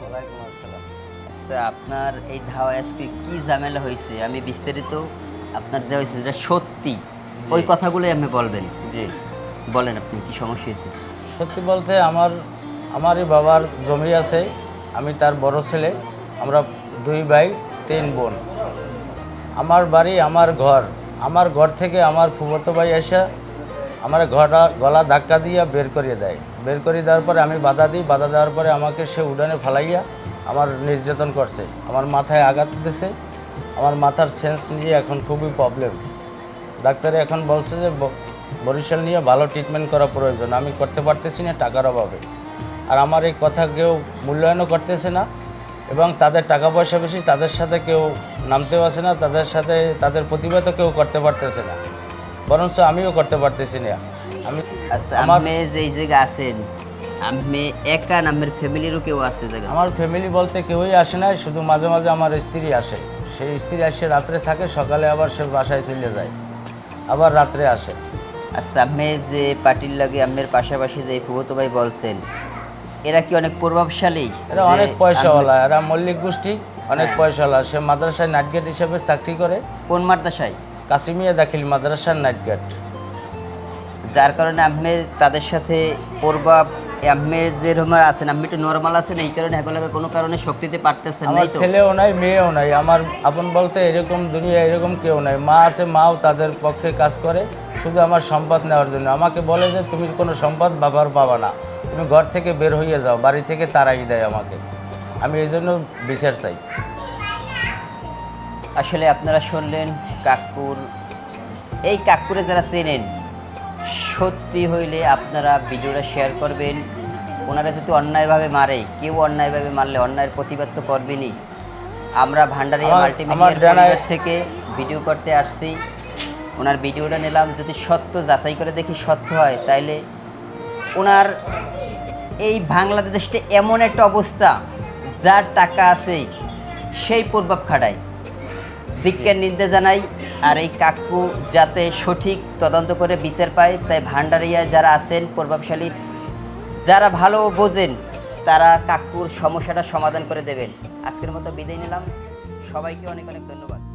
ওয়ালাইকুম আসসালাম। আচ্ছা, আপনার এই ধাওয়া আজকে কি ঝামেলা হয়েছে? আমি বিস্তারিত আপনার যা হয়েছে যেটা সত্যি ওই কথাগুলোই আপনি বলবেন। জি, বলেন আপনি কি সমস্যা হয়েছে? সত্যি বলতে আমারই বাবার জমি আছে, আমি তার বড় ছেলে। আমরা 2 ভাই 3 বোন। আমার বাড়ি আমার ঘর থেকে আমার ফুফাতো ভাই এসে আমার গলা ধাক্কা দিয়ে বের করিয়ে দেয়। বের করে দেওয়ার পরে আমি বাধা দিই, বাধা দেওয়ার পরে আমাকে সে উঠানে ফালাইয়া আমার নির্যাতন করছে, আমার মাথায় আঘাত দিতেছে। আমার মাথার সেন্স নিয়ে এখন খুবই প্রবলেম। ডাক্তারে এখন বলছে যে বরিশাল নিয়ে ভালো ট্রিটমেন্ট করা প্রয়োজন, আমি করতে পারতেছি না টাকার অভাবে। আর আমার এই কথা কেউ মূল্যায়নও করতেছে না, এবং তাদের টাকা পয়সা বেশি, তাদের সাথে কেউ নামতেও আসে না, তাদের সাথে তাদের প্রতিবাদও কেউ করতে পারতেছে না, বরঞ্চ আমিও করতে পারতেছি না। আমি আচ্ছা, আপনি যে এই জায়গায় আছেন, আপনি একা না আপনার ফ্যামিলিরও কেউ আছে জায়গা? আমার ফ্যামিলি বলতে কেউই আসে না, শুধু মাঝে মাঝে আমার স্ত্রী আসে। সেই স্ত্রী আসে রাত্রে থাকে, সকালে আবার সে বাসায় চলে যায়, আবার রাত্রে আসে। আচ্ছা, আপনি যে পার্টির লাগে আপনার পাশাপাশি যে ফুফাতো ভাই বলছেন, এরা কি অনেক প্রভাবশালী? এরা যে অনেক পয়সাওয়ালা, আপনি- এরা মল্লিক গোষ্ঠী, অনেক পয়সাওয়ালা। সে মাদ্রাসায় নাইট গার্ড হিসেবে চাকরি করে, কোন মাদ্রাসায়? কাসিমিয়া দাখিল মাদ্রাসার নাইট গার্ড। যার কারণে আপনি তাদের সাথে প্রভাব, আপনি যেরকম আছেন, আপনি একটু নর্মাল আছেন, এই কারণে এগুলোকে কোনো কারণে শক্তিতে পারতেছেন আমার নাই তো? ছেলেও নাই, মেয়েও নাই, আমার আপন বলতে এরকম দুনিয়া এরকম কেউ নাই। মা আছে, মাও তাদের পক্ষে কাজ করে শুধু আমার সম্পদ নেওয়ার জন্য। আমাকে বলে যে তুমি কোনো সম্পদ বাবার পাবা না, তুমি ঘর থেকে বের হয়ে যাও, বাড়ি থেকে তাড়াই দেয় আমাকে। আমি এই জন্য বিচার চাই। আসলে আপনারা শুনলেন কাকুর, এই কাকুরে যারা চেনেন, সত্যি হইলে আপনারা ভিডিওটা শেয়ার করবেন। ওনারা যদি অন্যায়ভাবে মারে, কেউ অন্যায়ভাবে মারলে অন্যায়ের প্রতিবাদ তো করবেনই। আমরা ভান্ডারিয়া আমার মাল্টিমিডিয়ার জানায়- পরিবার থেকে ভিডিও করতে আসছি, ওনার ভিডিওটা নিলাম, যদি সত্য যাচাই করে দেখি সত্য হয়, তাইলে ওনার এই বাংলাদেশটা এমন একটা অবস্থা, যার টাকা আছে সেই প্রভাব খাটায়। বিজ্ঞান নিন্দা জানাই। আর এই কাকু যাতে সঠিক তদন্ত করে বিচার পায়, তাই ভান্ডারিয়া যারা আছেন প্রভাবশালী, যারা ভালো বোঝেন, তারা কাকুর সমস্যাটা সমাধান করে দেবেন। আজকের মতো বিদায় নিলাম, সবাইকে অনেক অনেক ধন্যবাদ।